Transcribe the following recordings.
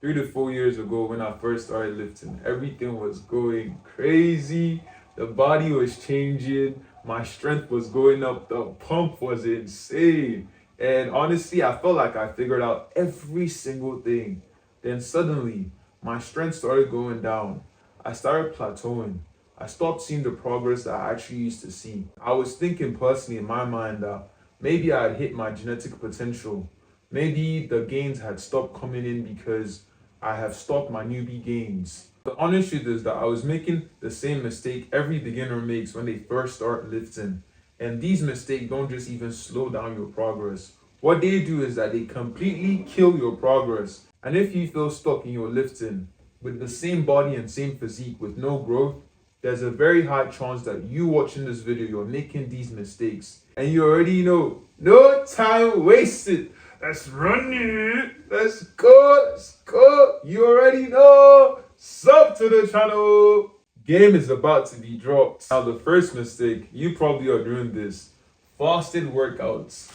3 to 4 years ago when I first started lifting, everything was going crazy. The body was changing. My strength was going up. The pump was insane. And honestly, I felt like I figured out every single thing. Then suddenly, my strength started going down. I started plateauing. I stopped seeing the progress that I actually used to see. I was thinking personally in my mind that maybe I had hit my genetic potential. Maybe the gains had stopped coming in because I have stopped my newbie gains. The honest truth is that I was making the same mistake every beginner makes when they first start lifting. And these mistakes don't just even slow down your progress. What they do is that they completely kill your progress. And if you feel stuck in your lifting with the same body and same physique with no growth, there's a very high chance that you watching this video, you're making these mistakes. And you already know, no time wasted. Let's run it. Let's go. Let's go. You already know. Sub to the channel. Game is about to be dropped. Now the first mistake, you probably are doing this. Fasted workouts.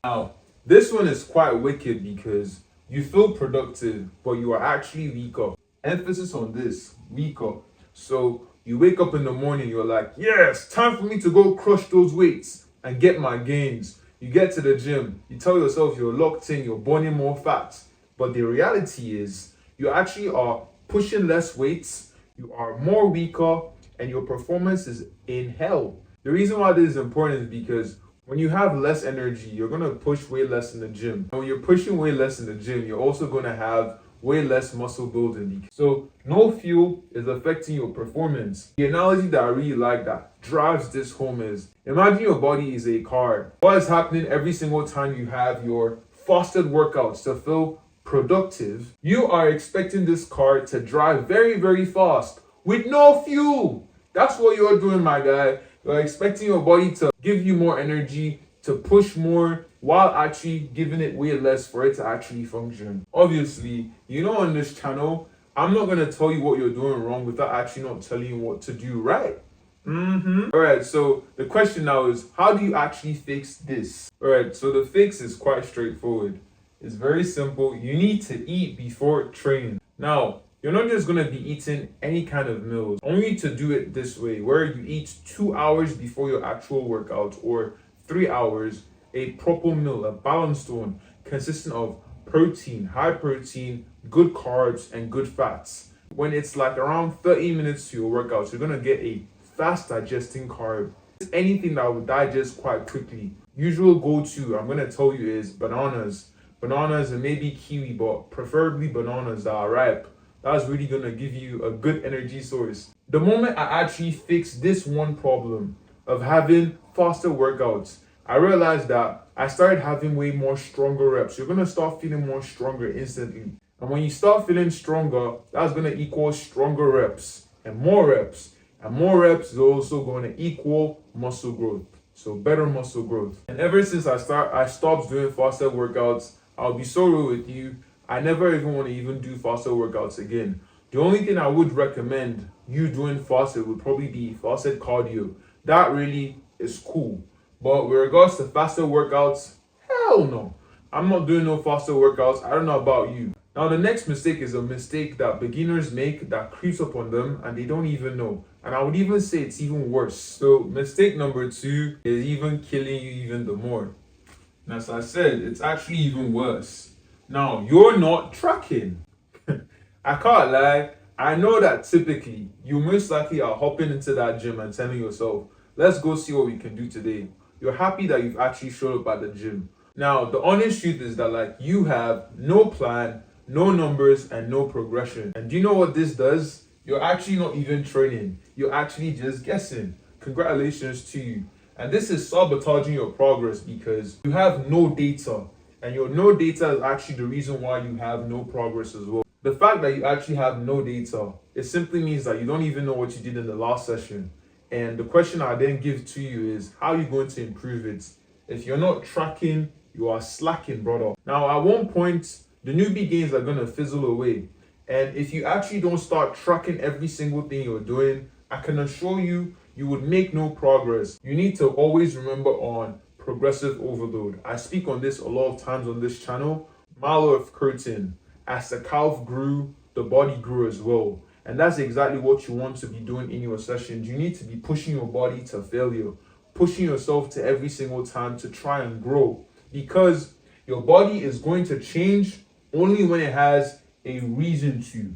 Now, this one is quite wicked because you feel productive, but you are actually weaker. Emphasis on this, weaker. So you wake up in the morning, you're like, yes, time for me to go crush those weights and get my gains. You get to the gym, you tell yourself you're locked in, you're burning more fat. But the reality is, you actually are pushing less weights, you are more weaker, and your performance is in hell. The reason why this is important is because when you have less energy, you're going to push way less in the gym. And when you're pushing way less in the gym, you're also going to have way less muscle building. So no fuel is affecting your performance. The analogy that I really like that drives this home is, imagine your body is a car. What is happening every single time you have your fasted workouts to feel productive? You are expecting this car to drive very, very fast with no fuel. That's what you're doing, my guy. You're expecting your body to give you more energy, to push more, while actually giving it way less for it to actually function. Obviously, you know, on this channel, I'm not going to tell you what you're doing wrong without actually not telling you what to do right. Alright, so the question now is, how do you actually fix this? Alright, so the fix is quite straightforward. It's very simple. You need to eat before training. Now, you're not just going to be eating any kind of meals. Only to do it this way, where you eat 2 hours before your actual workout or 3 hours, a proper meal, a balanced one, consisting of protein, high protein, good carbs, and good fats. When it's like around 30 minutes to your workout, you're going to get a fast digesting carb. Anything that will digest quite quickly. Usual go-to, I'm going to tell you, is bananas. Bananas and maybe kiwi, but preferably bananas that are ripe. That's really going to give you a good energy source. The moment I actually fixed this one problem of having faster workouts, I realized that I started having way more stronger reps. You're going to start feeling more stronger instantly. And when you start feeling stronger, that's going to equal stronger reps. And more reps is also going to equal muscle growth. So better muscle growth. And ever since I stopped doing faster workouts, I'll be so real with you, I never even want to even do faster workouts again. The only thing I would recommend you doing faster would probably be fasted cardio. That really is cool. But with regards to faster workouts, hell no. I'm not doing no faster workouts. I don't know about you. Now, the next mistake is a mistake that beginners make that creeps up on them and they don't even know. And I would even say it's even worse. So mistake number 2 is even killing you even the more. And as I said, it's actually even worse. Now, you're not tracking. I can't lie. I know that typically you most likely are hopping into that gym and telling yourself, let's go see what we can do today. You're happy that you've actually showed up at the gym. Now, the honest truth is that like you have no plan, no numbers, and no progression. And do you know what this does? You're actually not even training. You're actually just guessing. Congratulations to you. And this is sabotaging your progress because you have no data. And your no data is actually the reason why you have no progress as well. The fact that you actually have no data, it simply means that you don't even know what you did in the last session. And the question I then give to you is, how are you going to improve it? If you're not tracking, you are slacking, brother. Now, at one point, the newbie gains are going to fizzle away. And if you actually don't start tracking every single thing you're doing, I can assure you, you would make no progress. You need to always remember on progressive overload. I speak on this a lot of times on this channel. Mile of curtain. as the calf grew, the body grew as well. And that's exactly what you want to be doing in your sessions. You need to be pushing your body to failure, pushing yourself to every single time to try and grow, because your body is going to change only when it has a reason to.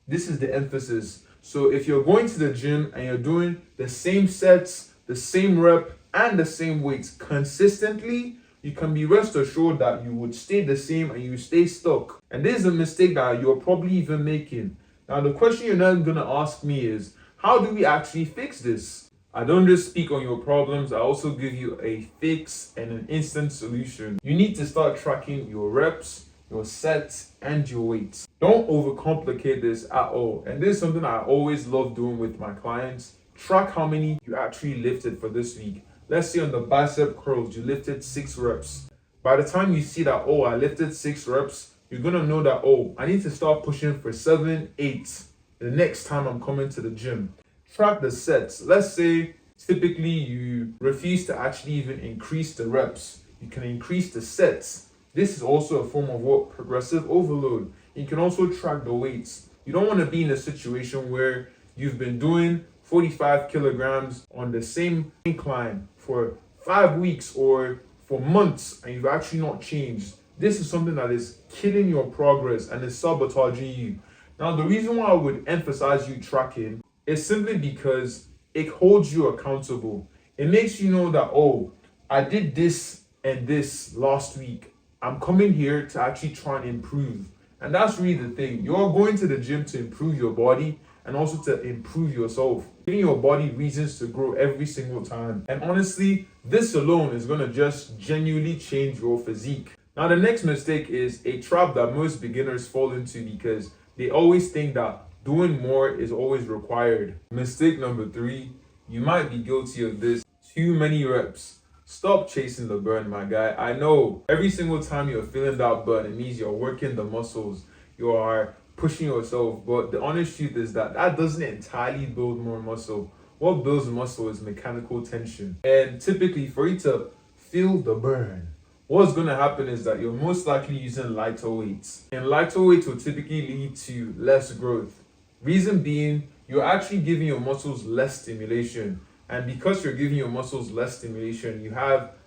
This is the emphasis. So if you're going to the gym and you're doing the same sets, the same rep, and the same weights consistently, you can be rest assured that you would stay the same and you stay stuck. And this is a mistake that you're probably even making. Now, the question you're not going to ask me is, how do we actually fix this? I don't just speak on your problems, I also give you a fix and an instant solution. You need to start tracking your reps, your sets, and your weights. Don't overcomplicate this at all. And this is something I always love doing with my clients. Track how many you actually lifted for this week. Let's say on the bicep curls, you lifted 6 reps. By the time you see that, oh, I lifted 6 reps, you're going to know that, oh, I need to start pushing for 7, 8 the next time I'm coming to the gym. Track the sets. Let's say typically you refuse to actually even increase the reps. You can increase the sets. This is also a form of what? Progressive overload. You can also track the weights. You don't want to be in a situation where you've been doing 45 kilograms on the same incline for 5 weeks or for months and you've actually not changed. This is something that is killing your progress and is sabotaging you. Now, the reason why I would emphasize you tracking is simply because it holds you accountable. It makes you know that, oh, I did this and this last week. I'm coming here to actually try and improve. And that's really the thing. You're going to the gym to improve your body and also to improve yourself, giving your body reasons to grow every single time. And honestly, this alone is going to just genuinely change your physique. Now, the next mistake is a trap that most beginners fall into because they always think that doing more is always required. Mistake number 3, you might be guilty of this. Too many reps. Stop chasing the burn, my guy. I know every single time you're feeling that burn, it means you're working the muscles. You are pushing yourself, but the honest truth is that doesn't entirely build more muscle. What builds muscle is mechanical tension. And typically for you to feel the burn, what's going to happen is that you're most likely using lighter weights. And lighter weights will typically lead to less growth. Reason being, you're actually giving your muscles less stimulation. And because you're giving your muscles less stimulation,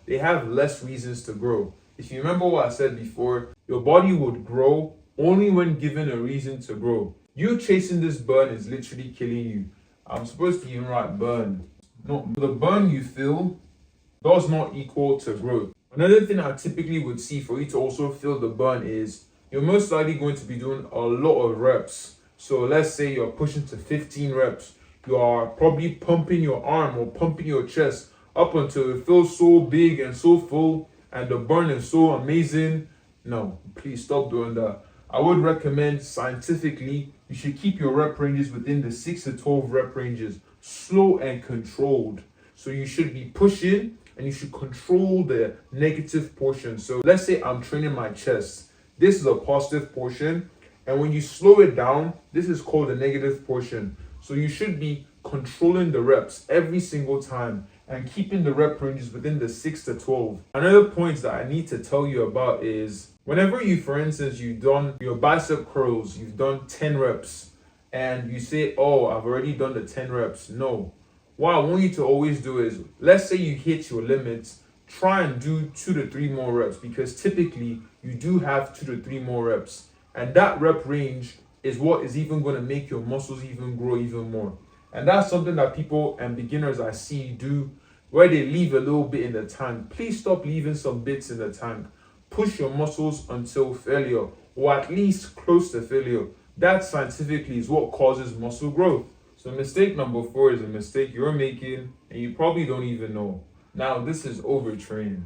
they have less reasons to grow. If you remember what I said before, your body would grow only when given a reason to grow. You chasing this burn is literally killing you. I'm supposed to even write burn. No, the burn you feel does not equal to growth. Another thing I typically would see for you to also feel the burn is you're most likely going to be doing a lot of reps. So let's say you're pushing to 15 reps. You are probably pumping your arm or pumping your chest up until it feels so big and so full and the burn is so amazing. No, please stop doing that. I would recommend scientifically you should keep your rep ranges within the 6 to 12 rep ranges, slow and controlled. So you should be pushing and you should control the negative portion. So let's say I'm training my chest. This is a positive portion. And when you slow it down, this is called the negative portion. So you should be controlling the reps every single time and keeping the rep ranges within the 6 to 12. Another point that I need to tell you about is whenever you, for instance, you've done your bicep curls, you've done 10 reps and you say, oh, I've already done the 10 reps. No. What I want you to always do is, let's say you hit your limits, try and do 2 to 3 more reps because typically you do have 2 to 3 more reps. And that rep range is what is even going to make your muscles even grow even more. And that's something that people and beginners I see do where they leave a little bit in the tank. Please stop leaving some bits in the tank. Push your muscles until failure, or at least close to failure. That scientifically is what causes muscle growth. So mistake number 4 is a mistake you're making and you probably don't even know. Now, this is overtraining.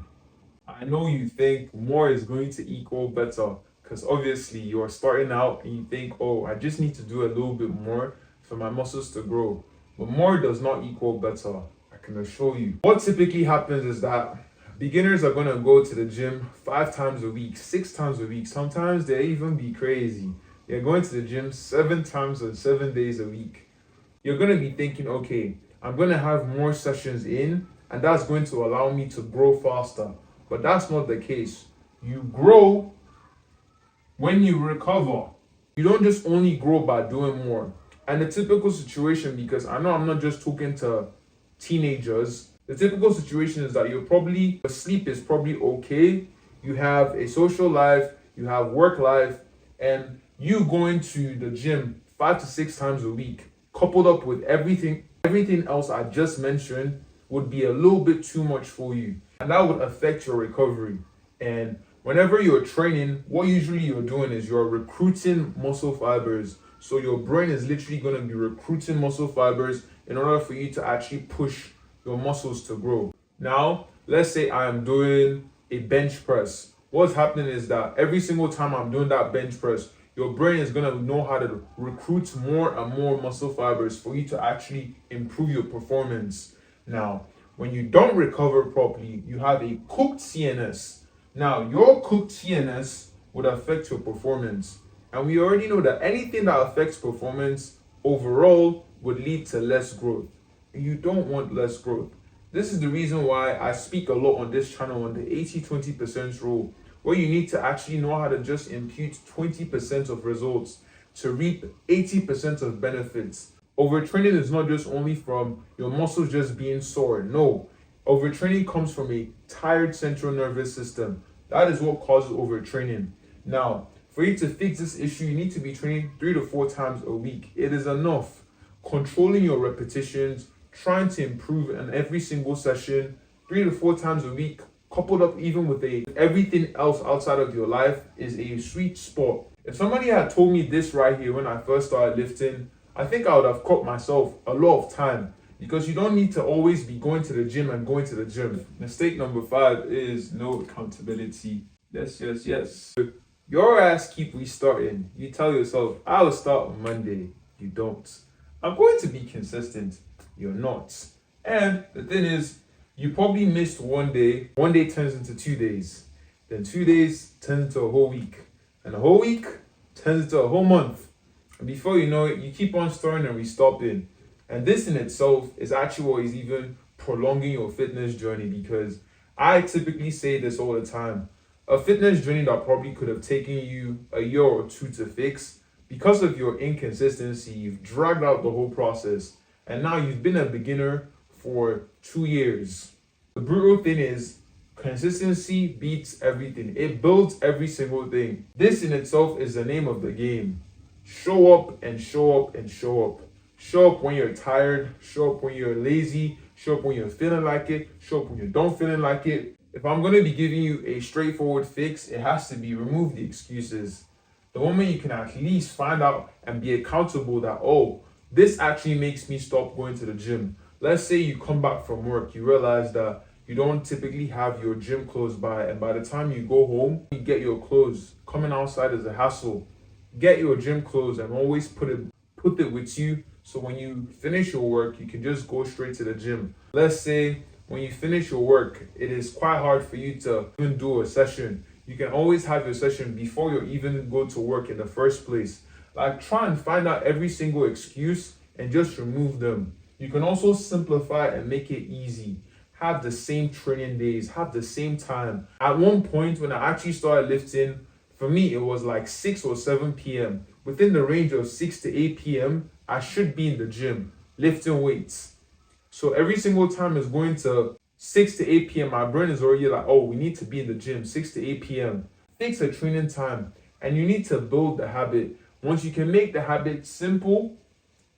I know you think more is going to equal better because obviously you're starting out and you think, oh, I just need to do a little bit more for my muscles to grow. But more does not equal better, I can assure you. What typically happens is that beginners are going to go to the gym 5 times a week, 6 times a week. Sometimes they even be crazy. They're going to the gym 7 times or 7 days a week. You're going to be thinking, okay, I'm going to have more sessions in and that's going to allow me to grow faster. But that's not the case. You grow when you recover, you don't just only grow by doing more. And the typical situation, because I know I'm not just talking to teenagers, the typical situation is that your sleep is probably okay, you have a social life, you have work life, and you going to the gym 5 to 6 times a week, coupled up with everything else I just mentioned, would be a little bit too much for you. And that would affect your recovery. And whenever you're training, what usually you're doing is you're recruiting muscle fibers. So your brain is literally going to be recruiting muscle fibers in order for you to actually push your muscles to grow. Now, let's say I am doing a bench press. What's happening is that every single time I'm doing that bench press, your brain is going to know how to recruit more and more muscle fibers for you to actually improve your performance. Now, when you don't recover properly, you have a cooked CNS. Now, your cooked CNS would affect your performance. And we already know that anything that affects performance overall would lead to less growth. You don't want less growth. This is the reason why I speak a lot on this channel on the 80-20% rule, where you need to actually know how to just impute 20% of results to reap 80% of benefits. Overtraining is not just only from your muscles just being sore. No, overtraining comes from a tired central nervous system. That is what causes overtraining. Now, for you to fix this issue, you need to be training 3 to 4 times a week. It is enough. Controlling your repetitions, trying to improve in every single session, 3 to 4 times a week, coupled up even with everything else outside of your life, is a sweet spot. If somebody had told me this right here when I first started lifting, I think I would have caught myself a lot of time, because you don't need to always be going to the gym and going to the gym. Mistake number 5 is no accountability. Yes. Your ass keep restarting. You tell yourself, I will start on Monday. You don't. I'm going to be consistent. You're not. And the thing is, you probably missed one day. One day turns into 2 days. Then 2 days turns into a whole week. And a whole week turns into a whole month. And before you know it, you keep on starting and restopping. And this in itself is actually what is even prolonging your fitness journey, because I typically say this all the time. A fitness journey that probably could have taken you a year or 2 to fix, because of your inconsistency, you've dragged out the whole process. And now you've been a beginner for 2 years. The brutal thing is, consistency beats everything. It builds every single thing. This in itself is the name of the game. Show up and show up and show up. Show up when you're tired. Show up when you're lazy. Show up when you're feeling like it. Show up when you don't feeling like it. If I'm going to be giving you a straightforward fix, it has to be remove the excuses. The moment you can at least find out and be accountable that, oh, this actually makes me stop going to the gym. Let's say you come back from work, you realize that you don't typically have your gym close by, and by the time you go home, you get your clothes. Coming outside is a hassle. Get your gym clothes and always put it with you, so when you finish your work, you can just go straight to the gym. Let's say when you finish your work, it is quite hard for you to even do a session. You can always have your session before you even go to work in the first place. Like, try and find out every single excuse and just remove them. You can also simplify and make it easy. Have the same training days, have the same time. At one point when I actually started lifting, for me it was like 6 or 7 p.m. Within the range of 6 to 8 p.m., I should be in the gym lifting weights. So every single time it's going to 6 to 8 p.m., my brain is already like, oh, we need to be in the gym 6 to 8 p.m. Fix a training time, and you need to build the habit. Once you can make the habit simple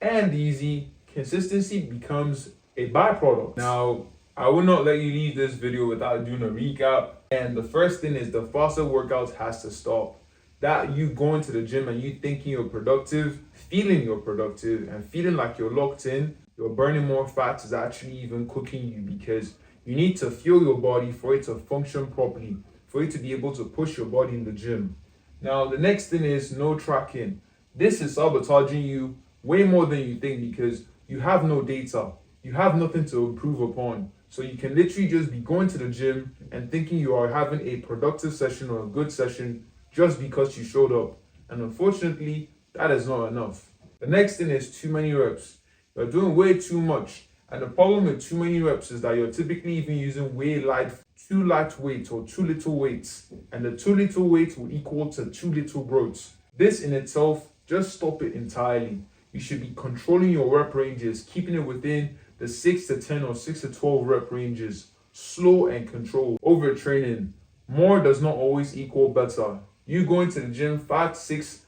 and easy, consistency becomes a byproduct. Now, I will not let you leave this video without doing a recap. And the first thing is, the faster workouts has to stop. That you going to the gym and you thinking you're productive, feeling you're productive, and feeling like you're locked in, you're burning more fat, is actually even cooking you, because you need to fuel your body for it to function properly, for you to be able to push your body in the gym. Now, the next thing is no tracking. This is sabotaging you way more than you think, because you have no data. You have nothing to improve upon. So you can literally just be going to the gym and thinking you are having a productive session or a good session just because you showed up. And unfortunately, that is not enough. The next thing is too many reps. You're doing way too much. And the problem with too many reps is that you're typically even using way light too light weights or too little weights, and the too little weights will equal to too little growth. This in itself, just stop it entirely. You should be controlling your rep ranges, keeping it within the 6 to 10 or 6 to 12 rep ranges. Slow and controlled. Overtraining. More does not always equal better. You going to the gym 5, 6,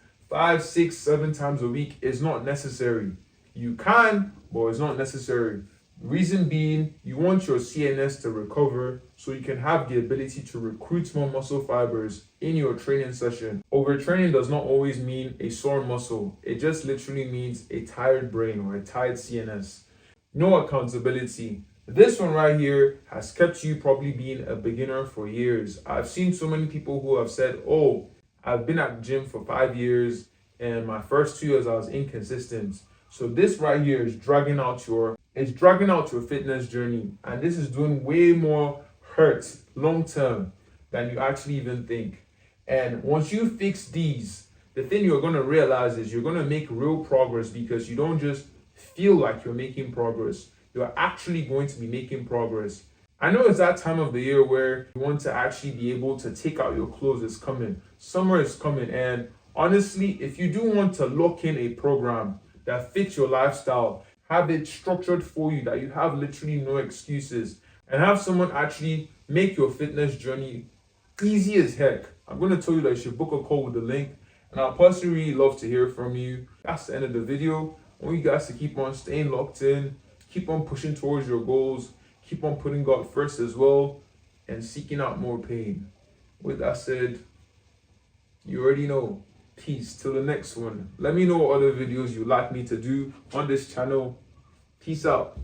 7 times a week is not necessary. You can, but it's not necessary. Reason being, you want your CNS to recover so you can have the ability to recruit more muscle fibers in your training session. Overtraining does not always mean a sore muscle. It just literally means a tired brain or a tired CNS. No accountability. This one right here has kept you probably being a beginner for years. I've seen so many people who have said, oh, I've been at the gym for 5 years and my first 2 years I was inconsistent. So this right here is dragging out your fitness journey, and this is doing way more hurt long term than you actually even think. And once you fix these, the thing you're going to realize is you're going to make real progress, because you don't just feel like you're making progress. You're actually going to be making progress. I know it's that time of the year where you want to actually be able to take out your clothes. It's coming. Summer is coming. And honestly, if you do want to lock in a program that fits your lifestyle, have it structured for you, that you have literally no excuses, and have someone actually make your fitness journey easy as heck, I'm going to tell you that you should book a call with the link. And I'll personally really love to hear from you. That's the end of the video. I want you guys to keep on staying locked in, keep on pushing towards your goals, keep on putting God first as well, and seeking out more pain. With that said, you already know. Peace till the next one. Let me know what other videos you'd like me to do on this channel. Peace out.